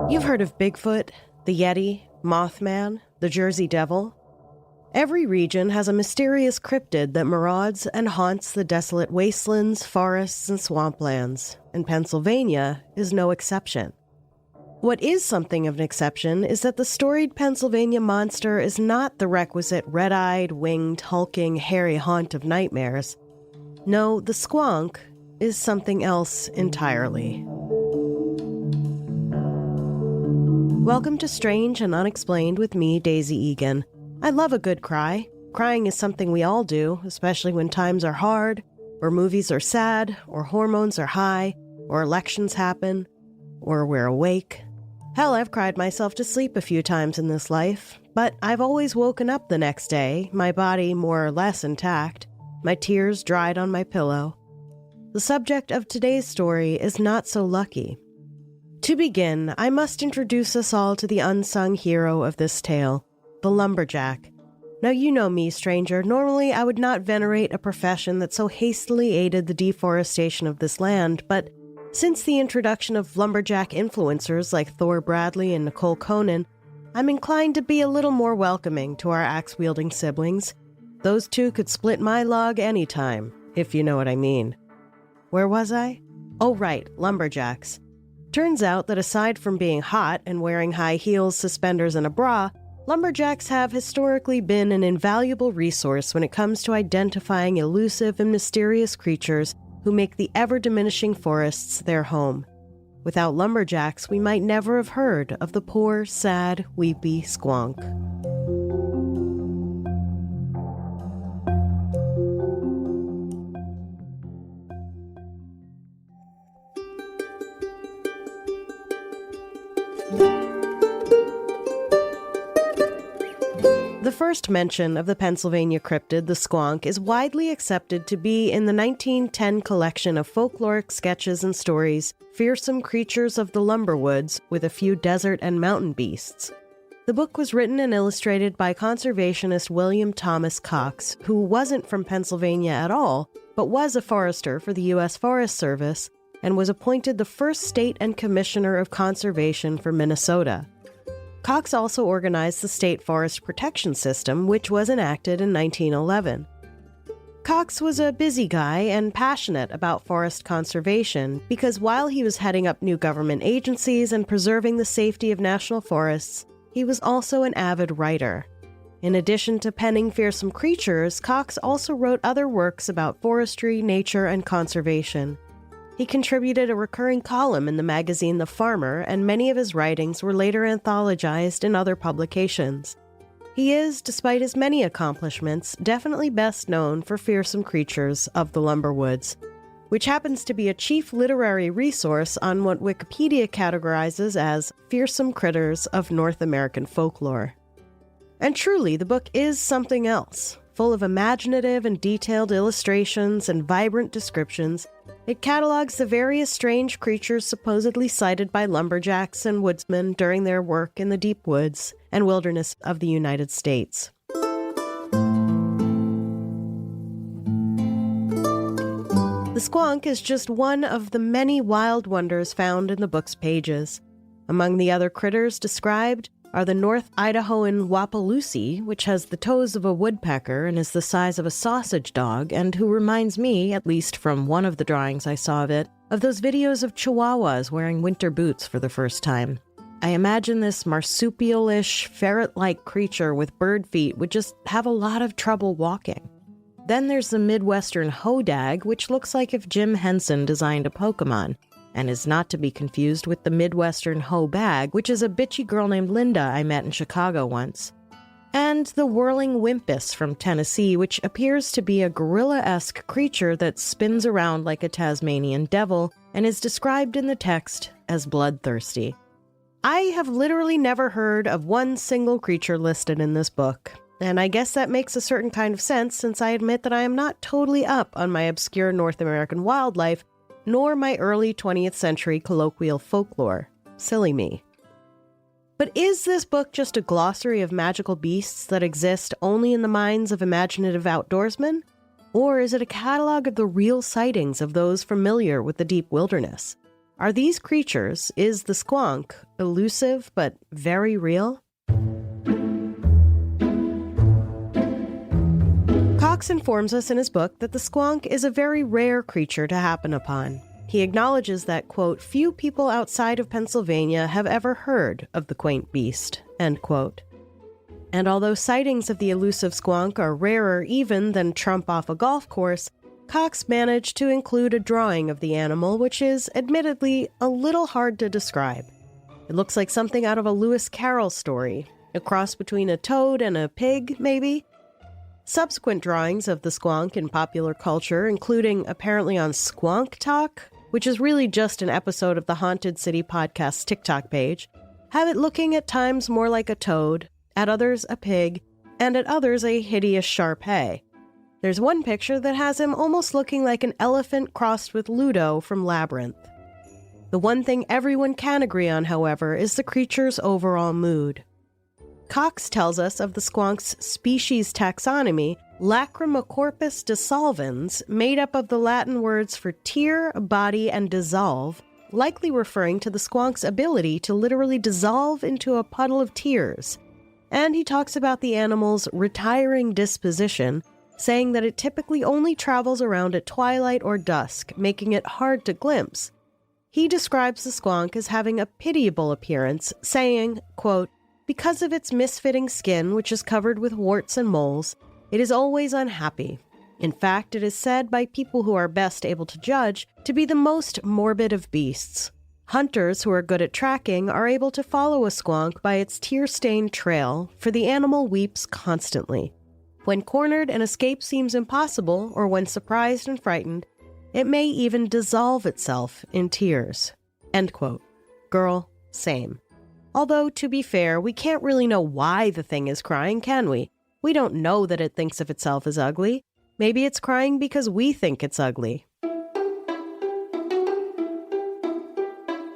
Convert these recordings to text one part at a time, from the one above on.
You've heard of Bigfoot, the Yeti, Mothman, the Jersey Devil. Every region has a mysterious cryptid that marauds and haunts the desolate wastelands, forests, and swamplands, and Pennsylvania is no exception. What is something of an exception is that the storied Pennsylvania monster is not the requisite red-eyed, winged, hulking, hairy haunt of nightmares. No, the Squonk is something else entirely. Welcome to Strange and Unexplained with me, Daisy Egan. I love a good cry. Crying is something we all do, especially when times are hard, or movies are sad, or hormones are high, or elections happen, or we're awake. Hell, I've cried myself to sleep a few times in this life, but I've always woken up the next day, my body more or less intact, my tears dried on my pillow. The subject of today's story is not so lucky. To begin, I must introduce us all to the unsung hero of this tale, the lumberjack. Now you know me, stranger. Normally I would not venerate a profession that so hastily aided the deforestation of this land, but since the introduction of lumberjack influencers like Thor Bradley and Nicole Conan, I'm inclined to be a little more welcoming to our axe-wielding siblings. Those two could split my log anytime, if you know what I mean. Where was I? Oh right, lumberjacks. Turns out that aside from being hot and wearing high heels, suspenders, and a bra, lumberjacks have historically been an invaluable resource when it comes to identifying elusive and mysterious creatures who make the ever-diminishing forests their home. Without lumberjacks, we might never have heard of the poor, sad, weepy Squonk. The first mention of the Pennsylvania cryptid, the Squonk, is widely accepted to be in the 1910 collection of folkloric sketches and stories, Fearsome Creatures of the Lumberwoods, with a few desert and mountain beasts. The book was written and illustrated by conservationist William Thomas Cox, who wasn't from Pennsylvania at all, but was a forester for the U.S. Forest Service, and was appointed the first state and commissioner of conservation for Minnesota. Cox also organized the State Forest Protection System, which was enacted in 1911. Cox was a busy guy and passionate about forest conservation because while he was heading up new government agencies and preserving the safety of national forests, he was also an avid writer. In addition to penning Fearsome Creatures, Cox also wrote other works about forestry, nature, and conservation. He contributed a recurring column in the magazine The Farmer, and many of his writings were later anthologized in other publications. He is, despite his many accomplishments, definitely best known for Fearsome Creatures of the Lumberwoods, which happens to be a chief literary resource on what Wikipedia categorizes as fearsome critters of North American folklore. And truly, the book is something else. Full of imaginative and detailed illustrations and vibrant descriptions, it catalogs the various strange creatures supposedly sighted by lumberjacks and woodsmen during their work in the deep woods and wilderness of the United States. The Squonk is just one of the many wild wonders found in the book's pages. Among the other critters described are the North Idahoan Wapaloozie, which has the toes of a woodpecker and is the size of a sausage dog, and who reminds me, at least from one of the drawings I saw of it, of those videos of chihuahuas wearing winter boots for the first time. I imagine this marsupial-ish, ferret-like creature with bird feet would just have a lot of trouble walking. Then there's the Midwestern hodag, which looks like if Jim Henson designed a Pokemon, and is not to be confused with the Midwestern hoe-bag, which is a bitchy girl named Linda I met in Chicago once. And the whirling Wimpus from Tennessee, which appears to be a gorilla-esque creature that spins around like a Tasmanian devil and is described in the text as bloodthirsty. I have literally never heard of one single creature listed in this book, and I guess that makes a certain kind of sense since I admit that I am not totally up on my obscure North American wildlife, nor my early 20th century colloquial folklore. Silly me. But is this book just a glossary of magical beasts that exist only in the minds of imaginative outdoorsmen? Or is it a catalog of the real sightings of those familiar with the deep wilderness? Are these creatures, is the squonk, elusive but very real? Cox informs us in his book that the squonk is a very rare creature to happen upon. He acknowledges that, quote, few people outside of Pennsylvania have ever heard of the quaint beast, end quote. And although sightings of the elusive squonk are rarer even than trump off a golf course, Cox managed to include a drawing of the animal, which is, admittedly, a little hard to describe. It looks like something out of a Lewis Carroll story, a cross between a toad and a pig, maybe? Subsequent drawings of the squonk in popular culture, including apparently on Squonk Talk, which is really just an episode of the Haunted City Podcast's TikTok page, have it looking at times more like a toad, at others a pig, and at others a hideous Shar-Pei. There's one picture that has him almost looking like an elephant crossed with Ludo from Labyrinth. The one thing everyone can agree on, however, is the creature's overall mood. Cox tells us of the squonk's species taxonomy, Lacrimocorpus dissolvens, made up of the Latin words for tear, body, and dissolve, likely referring to the squonk's ability to literally dissolve into a puddle of tears. And he talks about the animal's retiring disposition, saying that it typically only travels around at twilight or dusk, making it hard to glimpse. He describes the squonk as having a pitiable appearance, saying, quote, because of its misfitting skin, which is covered with warts and moles, it is always unhappy. In fact, it is said by people who are best able to judge to be the most morbid of beasts. Hunters who are good at tracking are able to follow a squonk by its tear-stained trail, for the animal weeps constantly. When cornered and escape seems impossible, or when surprised and frightened, it may even dissolve itself in tears. End quote. Girl, same. Although, to be fair, we can't really know why the thing is crying, can we? We don't know that it thinks of itself as ugly. Maybe it's crying because we think it's ugly.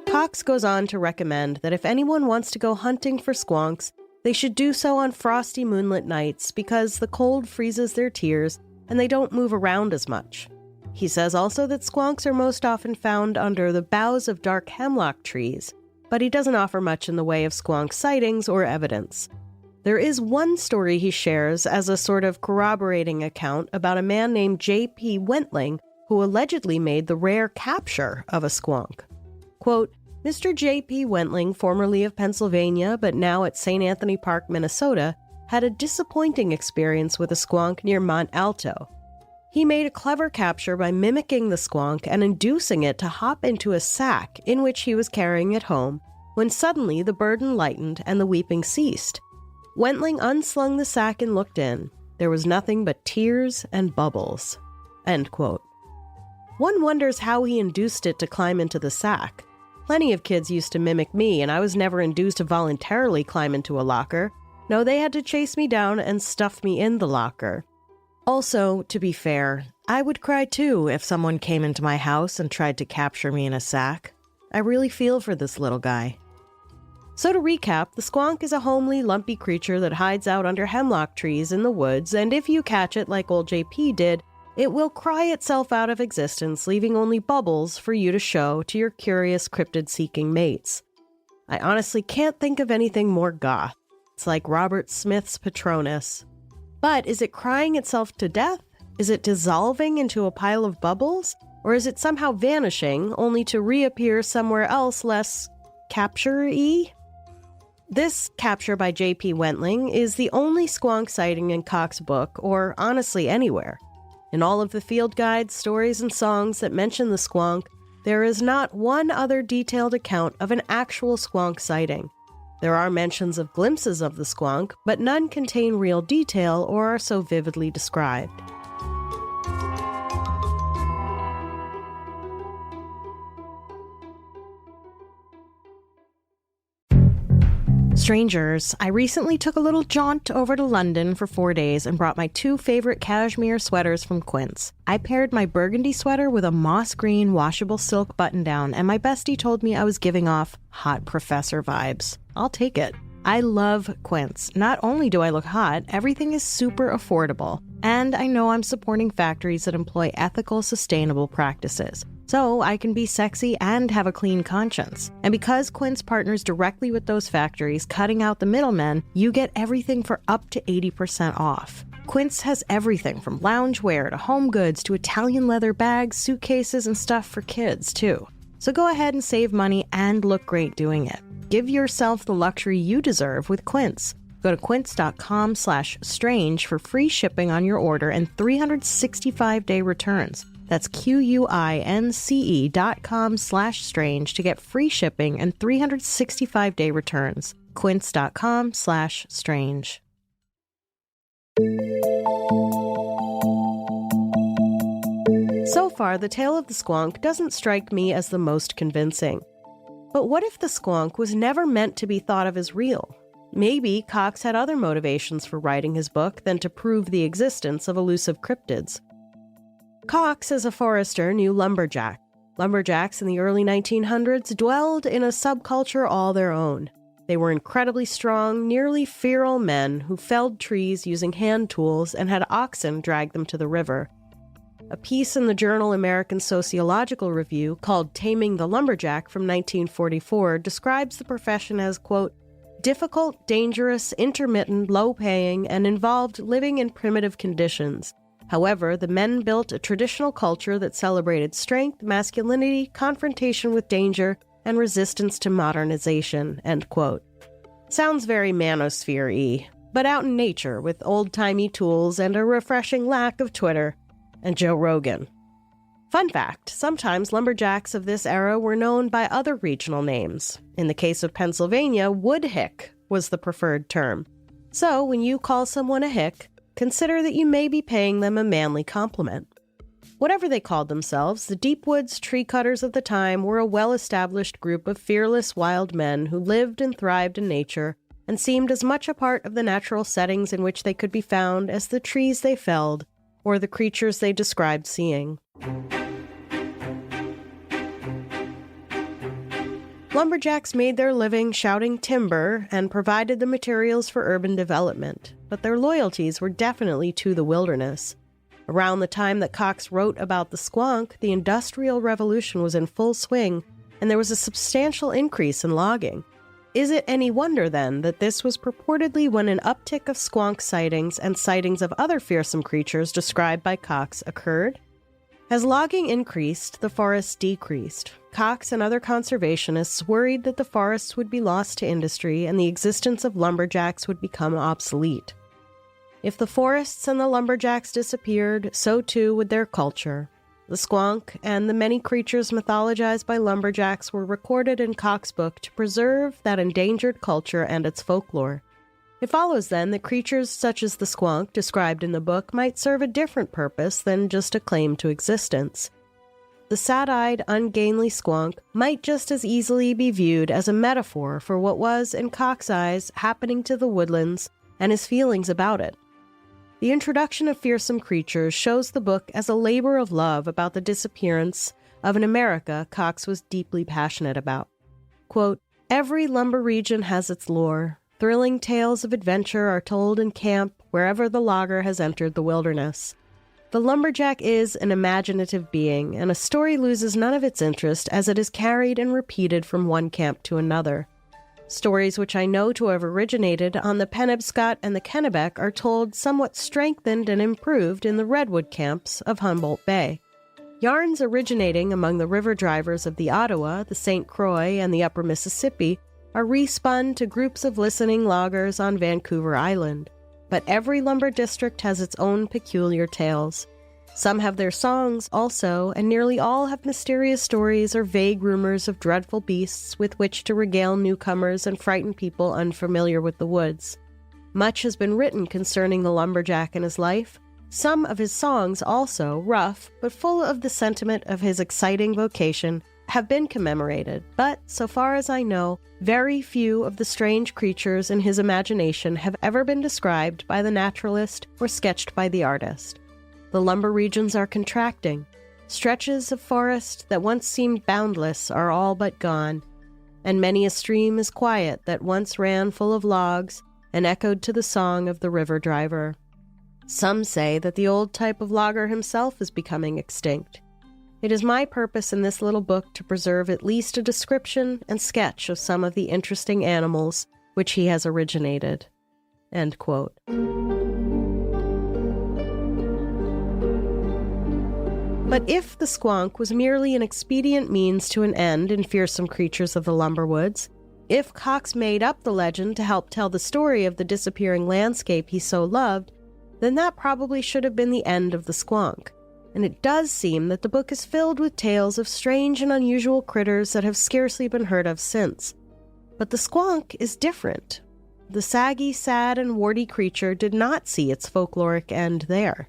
Cox goes on to recommend that if anyone wants to go hunting for squonks, they should do so on frosty moonlit nights because the cold freezes their tears and they don't move around as much. He says also that squonks are most often found under the boughs of dark hemlock trees, but he doesn't offer much in the way of squonk sightings or evidence. There is one story he shares as a sort of corroborating account about a man named J.P. Wentling who allegedly made the rare capture of a squonk. Quote, Mr. J.P. Wentling, formerly of Pennsylvania but now at St. Anthony Park, Minnesota, had a disappointing experience with a squonk near Mont Alto. He made a clever capture by mimicking the squonk and inducing it to hop into a sack in which he was carrying it home, when suddenly the burden lightened and the weeping ceased. Wentling unslung the sack and looked in. There was nothing but tears and bubbles. End quote. One wonders how he induced it to climb into the sack. Plenty of kids used to mimic me, and I was never induced to voluntarily climb into a locker. No, they had to chase me down and stuff me in the locker. Also, to be fair, I would cry too if someone came into my house and tried to capture me in a sack. I really feel for this little guy. So to recap, the squonk is a homely, lumpy creature that hides out under hemlock trees in the woods, and if you catch it like old JP did, it will cry itself out of existence, leaving only bubbles for you to show to your curious cryptid-seeking mates. I honestly can't think of anything more goth. It's like Robert Smith's Patronus. But is it crying itself to death? Is it dissolving into a pile of bubbles? Or is it somehow vanishing, only to reappear somewhere else less capture-y? This capture by J.P. Wentling is the only squonk sighting in Cox's book, or honestly anywhere. In all of the field guides, stories, and songs that mention the squonk, there is not one other detailed account of an actual squonk sighting. There are mentions of glimpses of the squonk, but none contain real detail or are so vividly described. Strangers, I recently took a little jaunt over to London for 4 days and brought my 2 favorite cashmere sweaters from Quince. I paired my burgundy sweater with a moss green washable silk button-down, and my bestie told me I was giving off hot professor vibes. I'll take it. I love Quince. Not only do I look hot, everything is super affordable. And I know I'm supporting factories that employ ethical, sustainable practices. So I can be sexy and have a clean conscience. And because Quince partners directly with those factories, cutting out the middlemen, you get everything for up to 80% off. Quince has everything from loungewear to home goods to Italian leather bags, suitcases, and stuff for kids, too. So go ahead and save money and look great doing it. Give yourself the luxury you deserve with Quince. Go to quince.com/strange for free shipping on your order and 365-day returns. That's QUINCE.com/strange to get free shipping and 365-day returns. Quince.com/strange. So far, the tale of the Squonk doesn't strike me as the most convincing. But what if the Squonk was never meant to be thought of as real? Maybe Cox had other motivations for writing his book than to prove the existence of elusive cryptids. Cox, as a forester, knew lumberjack. Lumberjacks in the early 1900s dwelled in a subculture all their own. They were incredibly strong, nearly feral men who felled trees using hand tools and had oxen drag them to the river. A piece in the journal American Sociological Review called Taming the Lumberjack from 1944 describes the profession as, quote, difficult, dangerous, intermittent, low-paying, and involved living in primitive conditions. However, the men built a traditional culture that celebrated strength, masculinity, confrontation with danger, and resistance to modernization, end quote. Sounds very manosphere-y, but out in nature with old-timey tools and a refreshing lack of Twitter and Joe Rogan. Fun fact, sometimes lumberjacks of this era were known by other regional names. In the case of Pennsylvania, woodhick was the preferred term. So when you call someone a hick, consider that you may be paying them a manly compliment. Whatever they called themselves, the deep woods tree cutters of the time were a well-established group of fearless wild men who lived and thrived in nature and seemed as much a part of the natural settings in which they could be found as the trees they felled or the creatures they described seeing. Lumberjacks made their living shouting timber and provided the materials for urban development, but their loyalties were definitely to the wilderness. Around the time that Cox wrote about the Squonk, the Industrial Revolution was in full swing, and there was a substantial increase in logging. Is it any wonder, then, that this was purportedly when an uptick of Squonk sightings and sightings of other fearsome creatures described by Cox occurred? As logging increased, the forests decreased. Cox and other conservationists worried that the forests would be lost to industry and the existence of lumberjacks would become obsolete. If the forests and the lumberjacks disappeared, so too would their culture. The Squonk and the many creatures mythologized by lumberjacks were recorded in Cox's book to preserve that endangered culture and its folklore. It follows, then, that creatures such as the Squonk described in the book might serve a different purpose than just a claim to existence. The sad-eyed, ungainly Squonk might just as easily be viewed as a metaphor for what was, in Cox's eyes, happening to the woodlands and his feelings about it. The introduction of fearsome creatures shows the book as a labor of love about the disappearance of an America Cox was deeply passionate about. Quote, every lumber region has its lore. Thrilling tales of adventure are told in camp wherever the logger has entered the wilderness. The lumberjack is an imaginative being, and a story loses none of its interest as it is carried and repeated from one camp to another. Stories which I know to have originated on the Penobscot and the Kennebec are told somewhat strengthened and improved in the redwood camps of Humboldt Bay. Yarns originating among the river drivers of the Ottawa, the St. Croix, and the Upper Mississippi are respun to groups of listening loggers on Vancouver Island. But every lumber district has its own peculiar tales. Some have their songs also, and nearly all have mysterious stories or vague rumors of dreadful beasts with which to regale newcomers and frighten people unfamiliar with the woods. Much has been written concerning the lumberjack and his life. Some of his songs also, rough but full of the sentiment of his exciting vocation, have been commemorated, but, so far as I know, very few of the strange creatures in his imagination have ever been described by the naturalist or sketched by the artist. The lumber regions are contracting. Stretches of forest that once seemed boundless are all but gone, and many a stream is quiet that once ran full of logs and echoed to the song of the river driver. Some say that the old type of logger himself is becoming extinct. It is my purpose in this little book to preserve at least a description and sketch of some of the interesting animals which he has originated." End quote. But if the squonk was merely an expedient means to an end in Fearsome Creatures of the Lumberwoods, if Cox made up the legend to help tell the story of the disappearing landscape he so loved, then that probably should have been the end of the squonk. And it does seem that the book is filled with tales of strange and unusual critters that have scarcely been heard of since. But the squonk is different. The saggy, sad, and warty creature did not see its folkloric end there.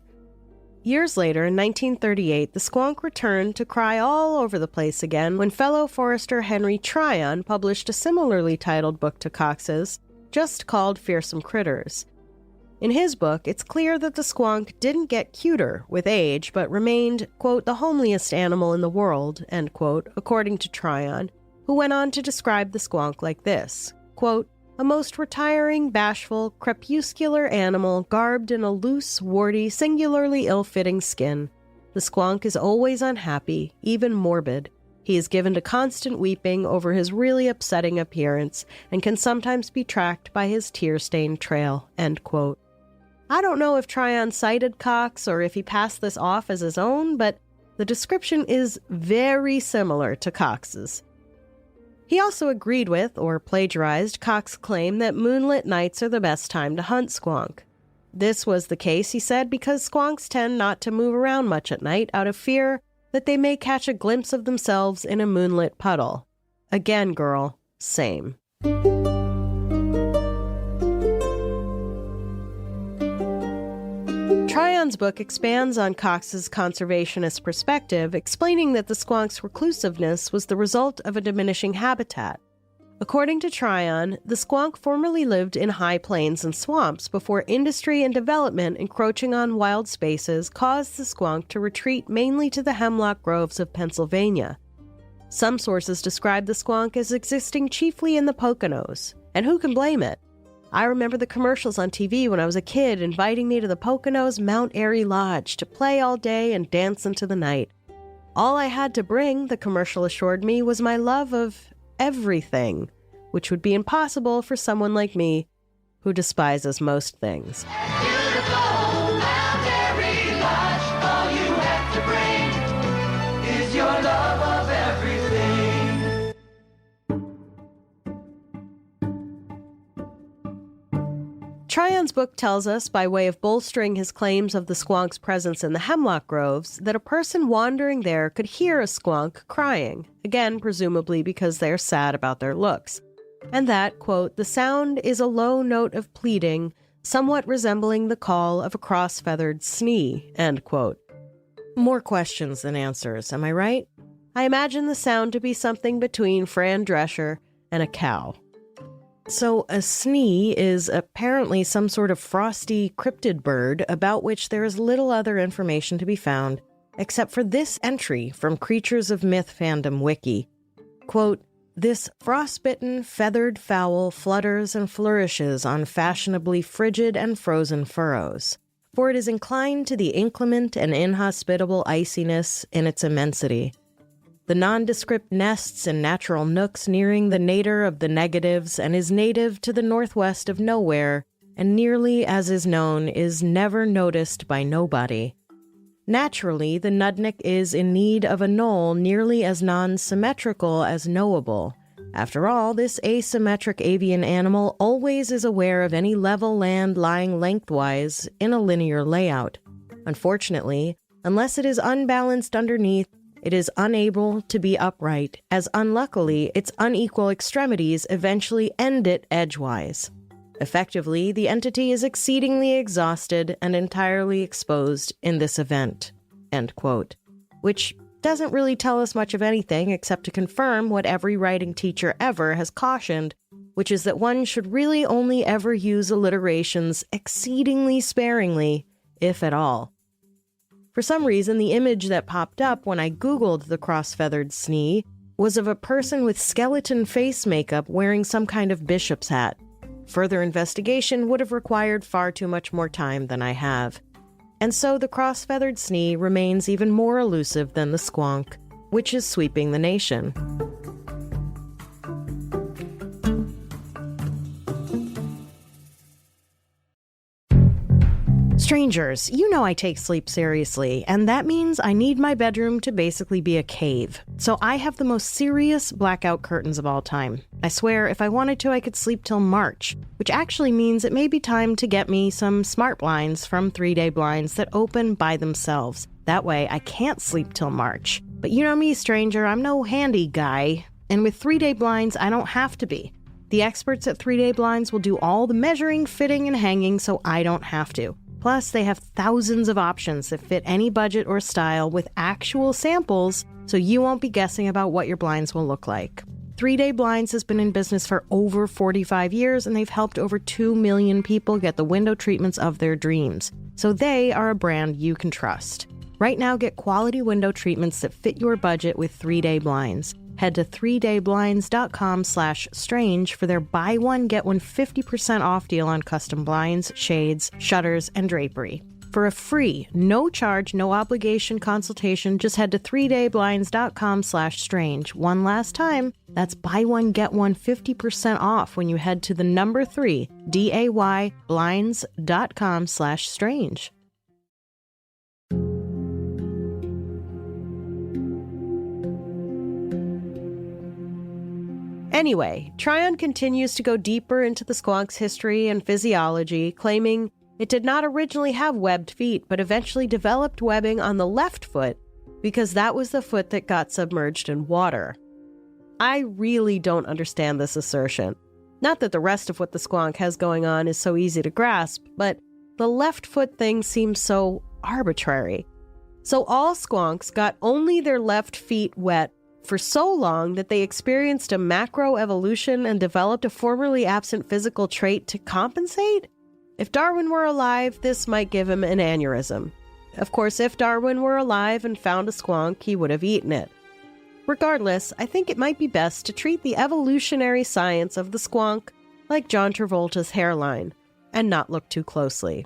Years later, in 1938, the squonk returned to cry all over the place again when fellow forester Henry Tryon published a similarly titled book to Cox's, just called Fearsome Critters. In his book, it's clear that the squonk didn't get cuter with age, but remained, quote, "the homeliest animal in the world," end quote, according to Tryon, who went on to describe the squonk like this, quote, "a most retiring, bashful, crepuscular animal garbed in a loose, warty, singularly ill-fitting skin. The squonk is always unhappy, even morbid. He is given to constant weeping over his really upsetting appearance and can sometimes be tracked by his tear-stained trail," end quote. I don't know if Tryon cited Cox or if he passed this off as his own, but the description is very similar to Cox's. He also agreed with, or plagiarized, Cox's claim that moonlit nights are the best time to hunt squonk. This was the case, he said, because squonks tend not to move around much at night out of fear that they may catch a glimpse of themselves in a moonlit puddle. Again, girl, same. Tryon's book expands on Cox's conservationist perspective, explaining that the squonk's reclusiveness was the result of a diminishing habitat. According to Tryon, the squonk formerly lived in high plains and swamps before industry and development encroaching on wild spaces caused the squonk to retreat mainly to the hemlock groves of Pennsylvania. Some sources describe the squonk as existing chiefly in the Poconos, and who can blame it? I remember the commercials on TV when I was a kid inviting me to the Poconos Mount Airy Lodge to play all day and dance into the night. All I had to bring, the commercial assured me, was my love of everything, which would be impossible for someone like me who despises most things. Beautiful Mount Airy Lodge, all you have to bring is your love of everything. Tryon's book tells us, by way of bolstering his claims of the squonk's presence in the hemlock groves, that a person wandering there could hear a squonk crying, again presumably because they are sad about their looks, and that, quote, "the sound is a low note of pleading, somewhat resembling the call of a cross-feathered snee," end quote. More questions than answers, am I right? I imagine the sound to be something between Fran Drescher and a cow. So a snee is apparently some sort of frosty cryptid bird about which there is little other information to be found, except for this entry from Creatures of Myth Fandom Wiki. Quote, "This frostbitten, feathered fowl flutters and flourishes on fashionably frigid and frozen furrows, for it is inclined to the inclement and inhospitable iciness in its immensity. The nondescript nests in natural nooks nearing the nadir of the negatives and is native to the northwest of nowhere, and nearly as is known is never noticed by nobody. Naturally, the nudnik is in need of a knoll nearly as non-symmetrical as knowable. After all, this asymmetric avian animal always is aware of any level land lying lengthwise in a linear layout. Unfortunately, unless it is unbalanced underneath, it is unable to be upright, as unluckily its unequal extremities eventually end it edgewise. Effectively, the entity is exceedingly exhausted and entirely exposed in this event," end quote. Which doesn't really tell us much of anything except to confirm what every writing teacher ever has cautioned, which is that one should really only ever use alliterations exceedingly sparingly, if at all. For some reason, the image that popped up when I Googled the cross-feathered snee was of a person with skeleton face makeup wearing some kind of bishop's hat. Further investigation would have required far too much more time than I have. And so the cross-feathered snee remains even more elusive than the squonk, which is sweeping the nation. Strangers, you know I take sleep seriously, and that means I need my bedroom to basically be a cave. So I have the most serious blackout curtains of all time. I swear, if I wanted to, I could sleep till March, which actually means it may be time to get me some smart blinds from 3-day blinds that open by themselves. That way, I can't sleep till March. But you know me, stranger, I'm no handy guy. And with 3-day blinds, I don't have to be. The experts at 3-day blinds will do all the measuring, fitting, and hanging so I don't have to. Plus, they have thousands of options that fit any budget or style with actual samples, so you won't be guessing about what your blinds will look like. 3-day blinds has been in business for over 45 years, and they've helped over 2 million people get the window treatments of their dreams. So they are a brand you can trust. Right now, get quality window treatments that fit your budget with 3-day blinds. Head to 3dayblinds.com/strange for their buy one, get one 50% off deal on custom blinds, shades, shutters, and drapery. For a free, no charge, no obligation consultation, just head to 3dayblinds.com/strange. One last time, that's buy one, get one 50% off when you head to the number 3, dayblinds.com/strange. Anyway, Tryon continues to go deeper into the squonk's history and physiology, claiming it did not originally have webbed feet, but eventually developed webbing on the left foot because that was the foot that got submerged in water. I really don't understand this assertion. Not that the rest of what the squonk has going on is so easy to grasp, but the left foot thing seems so arbitrary. So all squonks got only their left feet wet for so long that they experienced a macroevolution and developed a formerly absent physical trait to compensate? If Darwin were alive, this might give him an aneurysm. Of course, if Darwin were alive and found a squonk, he would have eaten it. Regardless, I think it might be best to treat the evolutionary science of the squonk like John Travolta's hairline, and not look too closely.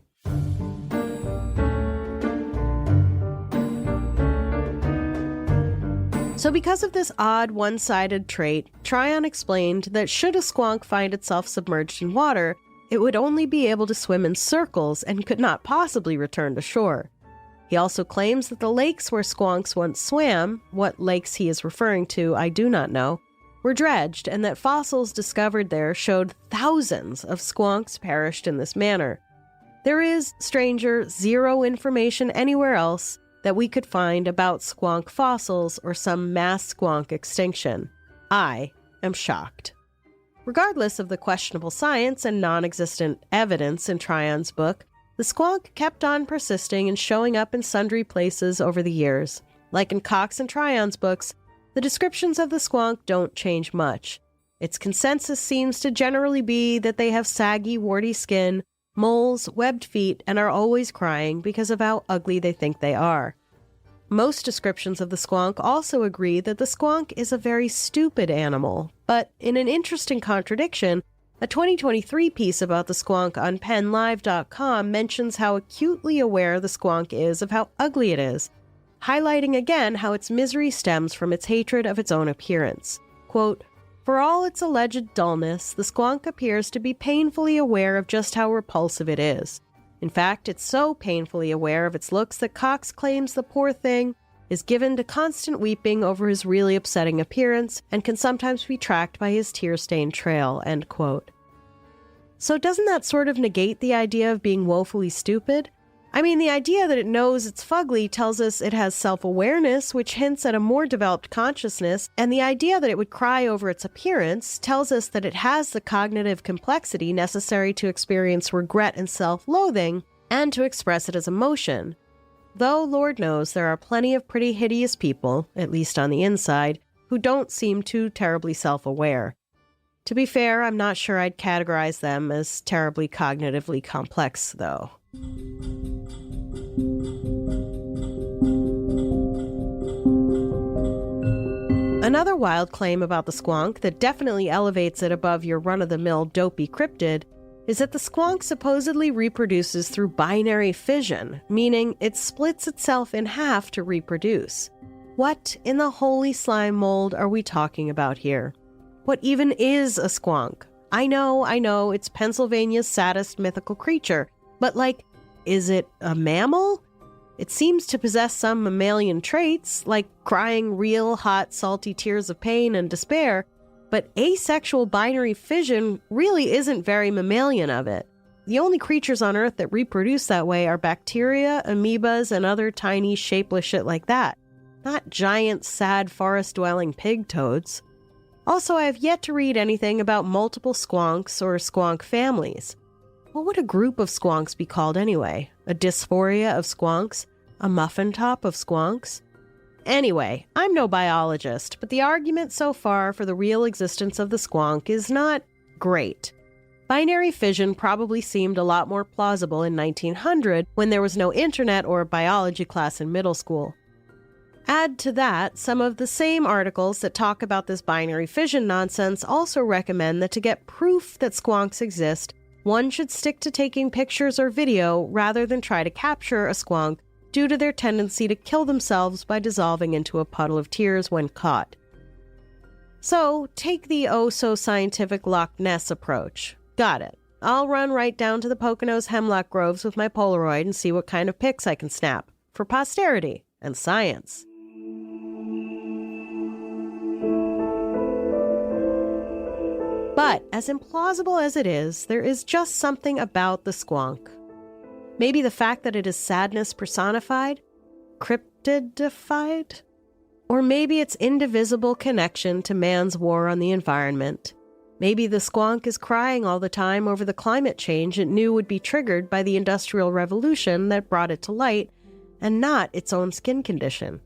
So because of this odd one-sided trait, Tryon explained that should a squonk find itself submerged in water, it would only be able to swim in circles and could not possibly return to shore. He also claims that the lakes where squonks once swam, what lakes he is referring to I do not know, were dredged, and that fossils discovered there showed thousands of squonks perished in this manner. There is, stranger, zero information anywhere else that we could find about squonk fossils or some mass squonk extinction. I am shocked. Regardless of the questionable science and non-existent evidence in Tryon's book, the squonk kept on persisting and showing up in sundry places over the years. Like in Cox and Tryon's books, the descriptions of the squonk don't change much. Its consensus seems to generally be that they have saggy, warty skin, moles, webbed feet, and are always crying because of how ugly they think they are. Most descriptions of the squonk also agree that the squonk is a very stupid animal, but in an interesting contradiction, a 2023 piece about the squonk on PennLive.com mentions how acutely aware the squonk is of how ugly it is, highlighting again how its misery stems from its hatred of its own appearance. Quote, "For all its alleged dullness, the squonk appears to be painfully aware of just how repulsive it is. In fact, it's so painfully aware of its looks that Cox claims the poor thing is given to constant weeping over his really upsetting appearance and can sometimes be tracked by his tear-stained trail," end quote. So doesn't that sort of negate the idea of being woefully stupid? I mean, the idea that it knows it's fugly tells us it has self-awareness, which hints at a more developed consciousness, and the idea that it would cry over its appearance tells us that it has the cognitive complexity necessary to experience regret and self-loathing, and to express it as emotion. Though, Lord knows, there are plenty of pretty hideous people, at least on the inside, who don't seem too terribly self-aware. To be fair, I'm not sure I'd categorize them as terribly cognitively complex, though. Another wild claim about the squonk that definitely elevates it above your run-of-the-mill dopey cryptid is that the squonk supposedly reproduces through binary fission, meaning it splits itself in half to reproduce. What in the holy slime mold are we talking about here? What even is a squonk? I know, it's Pennsylvania's saddest mythical creature, but is it a mammal? It seems to possess some mammalian traits, like crying real, hot, salty tears of pain and despair, but asexual binary fission really isn't very mammalian of it. The only creatures on Earth that reproduce that way are bacteria, amoebas, and other tiny, shapeless shit like that. Not giant, sad, forest-dwelling pig toads. Also, I have yet to read anything about multiple squonks or squonk families. What would a group of squonks be called anyway? A dysphoria of squonks? A muffin top of squonks? Anyway, I'm no biologist, but the argument so far for the real existence of the squonk is not great. Binary fission probably seemed a lot more plausible in 1900 when there was no internet or biology class in middle school. Add to that, some of the same articles that talk about this binary fission nonsense also recommend that to get proof that squonks exist, one should stick to taking pictures or video rather than try to capture a squonk due to their tendency to kill themselves by dissolving into a puddle of tears when caught. So, take the oh-so-scientific Loch Ness approach. Got it. I'll run right down to the Poconos hemlock groves with my Polaroid and see what kind of pics I can snap. For posterity and science. But, as implausible as it is, there is just something about the squonk. Maybe the fact that it is sadness personified? Cryptidified? Or maybe its indivisible connection to man's war on the environment. Maybe the squonk is crying all the time over the climate change it knew would be triggered by the Industrial Revolution that brought it to light, and not its own skin condition.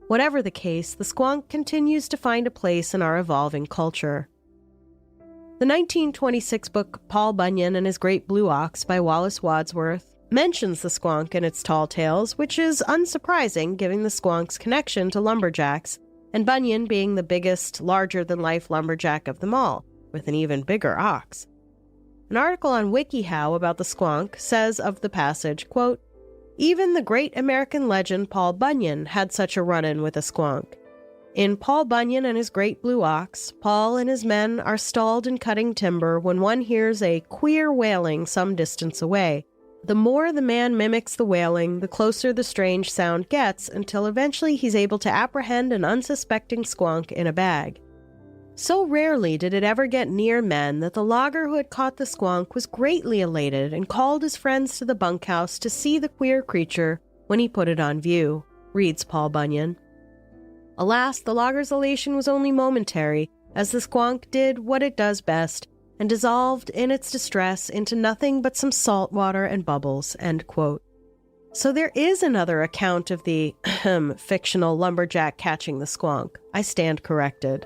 Whatever the case, the squonk continues to find a place in our evolving culture. The 1926 book Paul Bunyan and His Great Blue Ox by Wallace Wadsworth mentions the squonk in its tall tales, which is unsurprising given the squonk's connection to lumberjacks, and Bunyan being the biggest, larger-than-life lumberjack of them all, with an even bigger ox. An article on WikiHow about the squonk says of the passage, quote, "Even the great American legend Paul Bunyan had such a run-in with a squonk. In Paul Bunyan and His Great Blue Ox, Paul and his men are stalled in cutting timber when one hears a queer wailing some distance away. The more the man mimics the wailing, the closer the strange sound gets, until eventually he's able to apprehend an unsuspecting squonk in a bag. So rarely did it ever get near men that the logger who had caught the squonk was greatly elated and called his friends to the bunkhouse to see the queer creature when he put it on view," reads Paul Bunyan. Alas, the logger's elation was only momentary, as the squonk did what it does best, and dissolved in its distress into nothing but some salt water and bubbles, end quote. So there is another account of the fictional lumberjack catching the squonk. I stand corrected.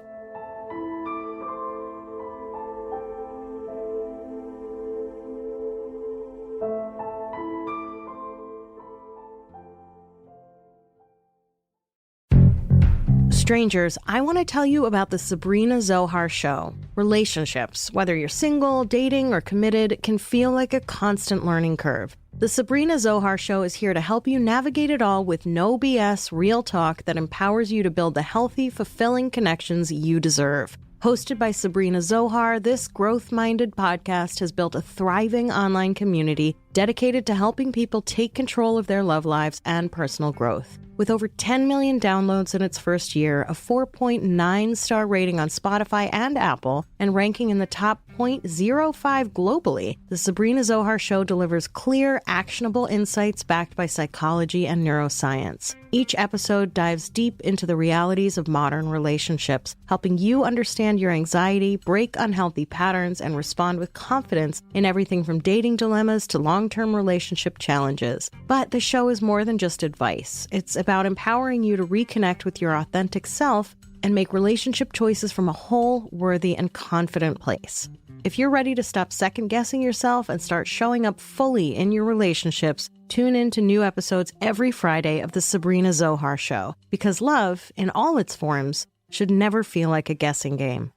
Strangers, I want to tell you about the Sabrina Zohar Show. Relationships, whether you're single, dating, or committed, can feel like a constant learning curve. The Sabrina Zohar Show is here to help you navigate it all with no BS, real talk that empowers you to build the healthy, fulfilling connections you deserve. Hosted by Sabrina Zohar, this growth-minded podcast has built a thriving online community dedicated to helping people take control of their love lives and personal growth. With over 10 million downloads in its first year, a 4.9-star rating on Spotify and Apple, and ranking in the top 0.05 globally, the Sabrina Zohar Show delivers clear, actionable insights backed by psychology and neuroscience. Each episode dives deep into the realities of modern relationships, helping you understand your anxiety, break unhealthy patterns, and respond with confidence in everything from dating dilemmas to long-term relationship challenges. But the show is more than just advice. It's about empowering you to reconnect with your authentic self and make relationship choices from a whole, worthy, and confident place. If you're ready to stop second-guessing yourself and start showing up fully in your relationships, tune in to new episodes every Friday of the Sabrina Zohar Show, because love, in all its forms, should never feel like a guessing game.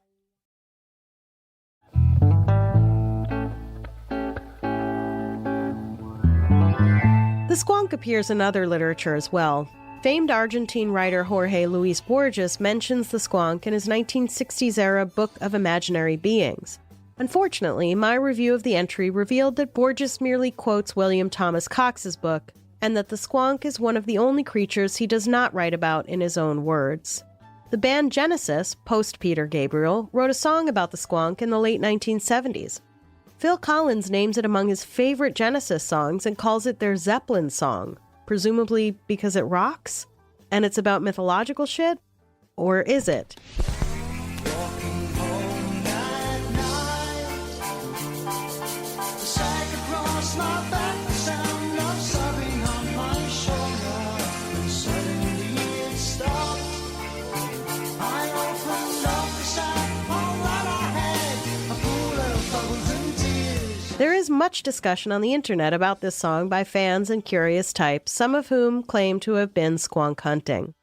The squonk appears in other literature as well. Famed Argentine writer Jorge Luis Borges mentions the squonk in his 1960s-era Book of Imaginary Beings. Unfortunately, my review of the entry revealed that Borges merely quotes William Thomas Cox's book, and that the squonk is one of the only creatures he does not write about in his own words. The band Genesis, post Peter Gabriel, wrote a song about the squonk in the late 1970s. Phil Collins names it among his favorite Genesis songs and calls it their Zeppelin song, presumably because it rocks? And it's about mythological shit? Or is it? Walking home that night, the sight across my back, the sound of sobbing on my shoulder, and suddenly it stopped. I opened up the sack, all that I had, a pool of bubbles and tears. There is much discussion on the internet about this song by fans and curious types, some of whom claim to have been squonk hunting.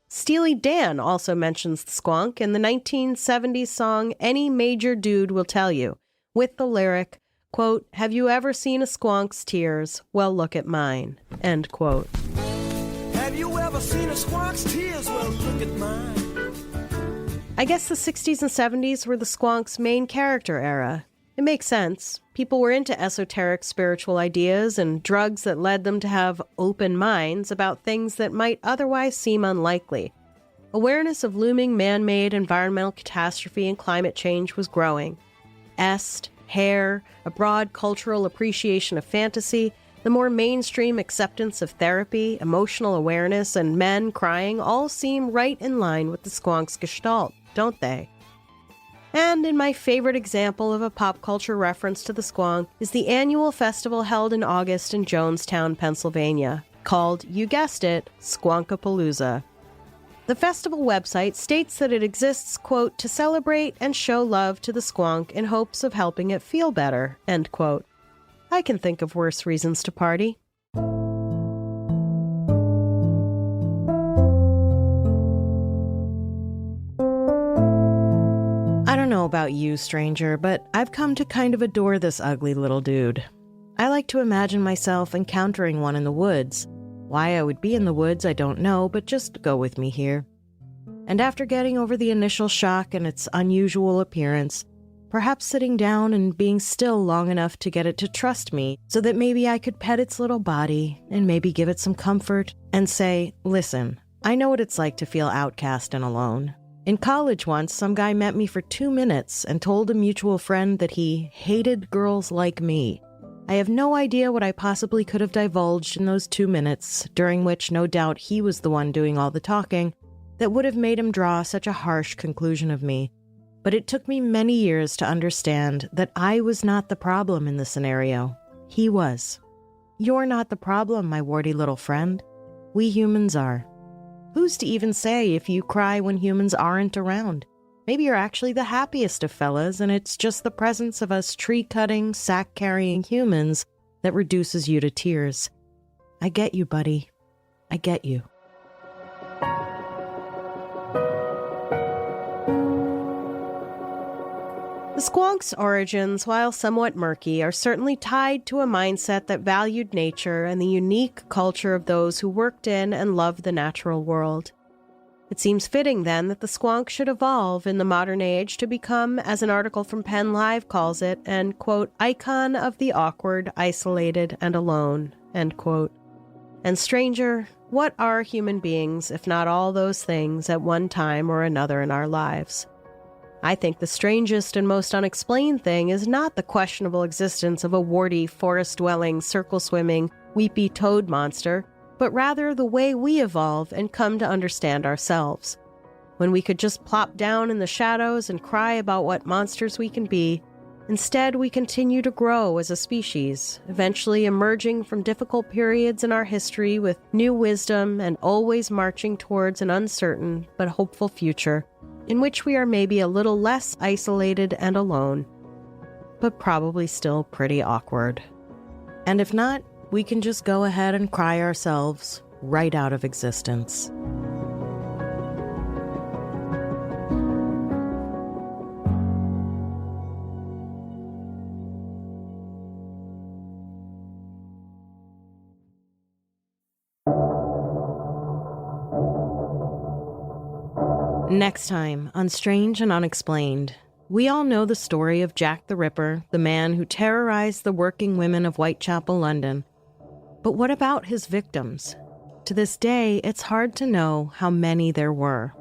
Steely Dan also mentions the squonk in the 1970s song Any Major Dude Will Tell You, with the lyric, quote, "Have you ever seen a squonk's tears? Well, look at mine," end quote. Have you ever seen a squonk's tears? Well, look at mine. I guess the 60s and 70s were the squonk's main character era. It makes sense. People were into esoteric spiritual ideas and drugs that led them to have open minds about things that might otherwise seem unlikely. Awareness of looming man-made environmental catastrophe and climate change was growing. Est, hair, a broad cultural appreciation of fantasy, the more mainstream acceptance of therapy, emotional awareness, and men crying all seem right in line with the squonk's gestalt, don't they? And in my favorite example of a pop culture reference to the squonk is the annual festival held in August in Jonestown, Pennsylvania, called, you guessed it, Squonkapalooza. The festival website states that it exists, quote, to celebrate and show love to the squonk in hopes of helping it feel better, end quote. I can think of worse reasons to party. I don't know about you, stranger, but I've come to kind of adore this ugly little dude. I like to imagine myself encountering one in the woods. Why I would be in the woods, I don't know, but just go with me here. And after getting over the initial shock and its unusual appearance, perhaps sitting down and being still long enough to get it to trust me so that maybe I could pet its little body and maybe give it some comfort and say, listen, I know what it's like to feel outcast and alone. In college once, some guy met me for 2 minutes and told a mutual friend that he hated girls like me. I have no idea what I possibly could have divulged in those 2 minutes, during which no doubt he was the one doing all the talking, that would have made him draw such a harsh conclusion of me. But it took me many years to understand that I was not the problem in the scenario. He was. You're not the problem, my warty little friend. We humans are. Who's to even say if you cry when humans aren't around? Maybe you're actually the happiest of fellas, and it's just the presence of us tree-cutting, sack-carrying humans that reduces you to tears. I get you, buddy. I get you. The squonk's origins, while somewhat murky, are certainly tied to a mindset that valued nature and the unique culture of those who worked in and loved the natural world. It seems fitting, then, that the squonk should evolve in the modern age to become, as an article from Penn Live calls it, an, quote, icon of the awkward, isolated, and alone, end quote. And stranger, what are human beings if not all those things at one time or another in our lives? I think the strangest and most unexplained thing is not the questionable existence of a warty, forest-dwelling, circle-swimming, weepy toad monster, but rather the way we evolve and come to understand ourselves. When we could just plop down in the shadows and cry about what monsters we can be, instead we continue to grow as a species, eventually emerging from difficult periods in our history with new wisdom and always marching towards an uncertain but hopeful future, in which we are maybe a little less isolated and alone, but probably still pretty awkward. And if not, we can just go ahead and cry ourselves right out of existence. Next time on Strange and Unexplained, we all know the story of Jack the Ripper, the man who terrorized the working women of Whitechapel, London. But what about his victims? To this day, it's hard to know how many there were.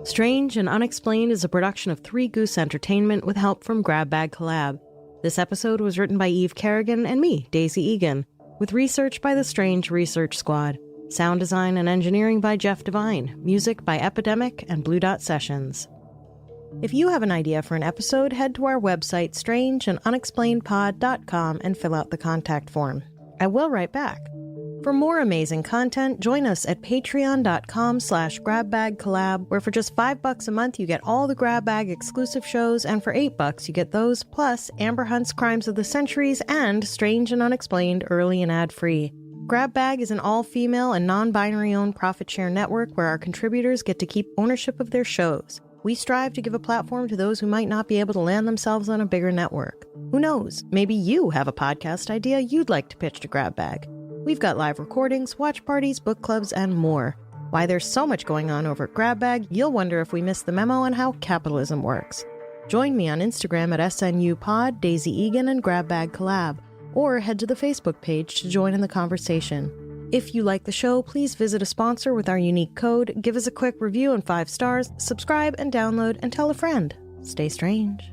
Strange and Unexplained is a production of Three Goose Entertainment with help from Grab Bag Collab. This episode was written by Eve Kerrigan and me, Daisy Egan, with research by the Strange Research Squad. Sound design and engineering by Jeff Devine. Music by Epidemic and Blue Dot Sessions. If you have an idea for an episode, head to our website, strangeandunexplainedpod.com, and fill out the contact form. I will write back. For more amazing content, join us at patreon.com/grabbagcollab, where for just $5 a month, you get all the Grab Bag exclusive shows, and for $8, you get those, plus Amber Hunt's Crimes of the Centuries and Strange and Unexplained early and ad-free. Grab Bag is an all-female and non-binary owned profit share network where our contributors get to keep ownership of their shows. We strive to give a platform to those who might not be able to land themselves on a bigger network. Who knows? Maybe you have a podcast idea you'd like to pitch to Grab Bag. We've got live recordings, watch parties, book clubs, and more. Why there's so much going on over at Grab Bag, you'll wonder if we missed the memo on how capitalism works. Join me on Instagram at SNUPod, Daisy Egan, and Grab Bag Collab, or head to the Facebook page to join in the conversation. If you like the show, please visit a sponsor with our unique code, give us a quick review and 5 stars, subscribe and download, and tell a friend. Stay strange.